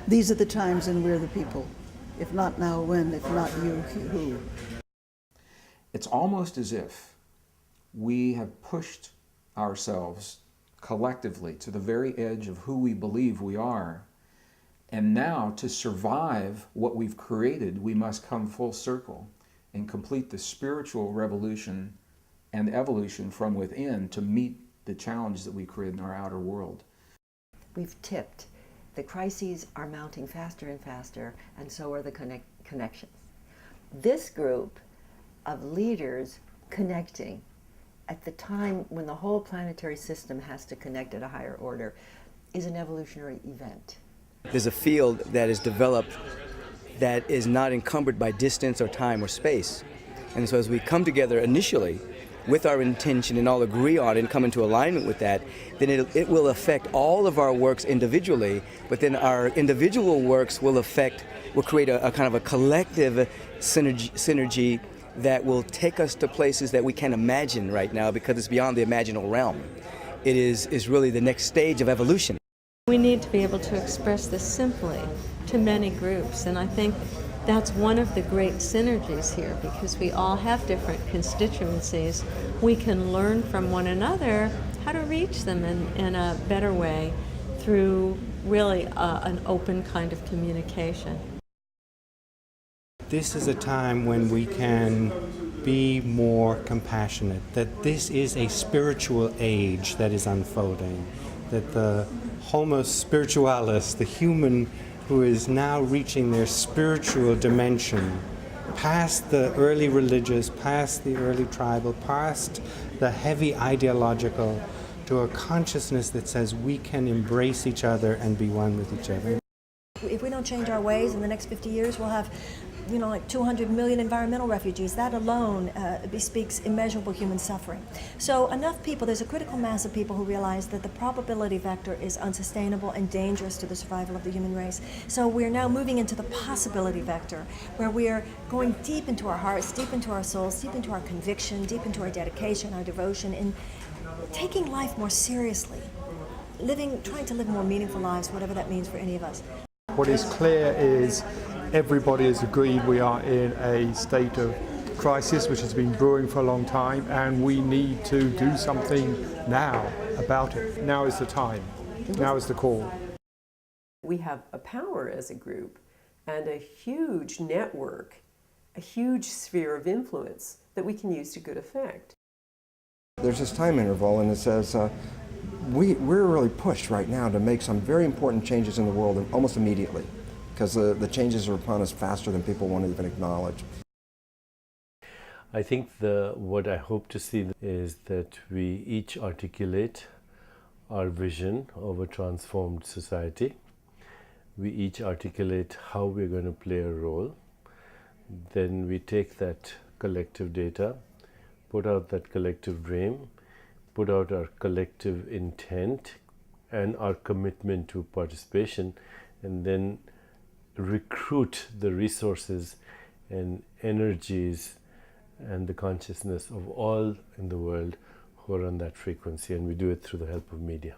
These are the times and we're the people. If not now, when? If not you, who? It's almost as if we have pushed ourselves collectively to the very edge of who we believe we are. And now, to survive what we've created, we must come full circle and complete the spiritual revolution and evolution from within to meet the challenge that we create in our outer world. We've tipped. The crises are mounting faster and faster, and so are the connections. This group of leaders connecting at the time when the whole planetary system has to connect at a higher order is an evolutionary event. There's a field that is developed that is not encumbered by distance or time or space. And so as we come together initially with our intention and all agree on it and come into alignment with that, then it will affect all of our works individually, but then our individual works will create a kind of a collective synergy that will take us to places that we can't imagine right now because it's beyond the imaginal realm. It is really the next stage of evolution. We need to be able to express this simply to many groups, and I think that's one of the great synergies here, because we all have different constituencies. We can learn from one another how to reach them in a better way through really an open kind of communication. This is a time when we can be more compassionate, that this is a spiritual age that is unfolding, that the Homo spiritualis, the human who is now reaching their spiritual dimension, past the early religious, past the early tribal, past the heavy ideological, to a consciousness that says we can embrace each other and be one with each other. If we don't change our ways in the next 50 years, we'll have like 200 million environmental refugees. That alone bespeaks immeasurable human suffering. So enough people, there's a critical mass of people who realize that the probability vector is unsustainable and dangerous to the survival of the human race. So we're now moving into the possibility vector, where we're going deep into our hearts, deep into our souls, deep into our conviction, deep into our dedication, our devotion, and taking life more seriously, trying to live more meaningful lives, whatever that means for any of us. What is clear is everybody has agreed we are in a state of crisis which has been brewing for a long time, and we need to do something now about it. Now is the time. Now is the call. We have a power as a group and a huge network, a huge sphere of influence that we can use to good effect. There's this time interval, and it says we're really pushed right now to make some very important changes in the world almost immediately, because the changes are upon us faster than people want to even acknowledge. I think what I hope to see is that we each articulate our vision of a transformed society. We each articulate how we're going to play a role. Then we take that collective data, put out that collective dream, put out our collective intent and our commitment to participation, and then recruit the resources and energies and the consciousness of all in the world who are on that frequency, and we do it through the help of media.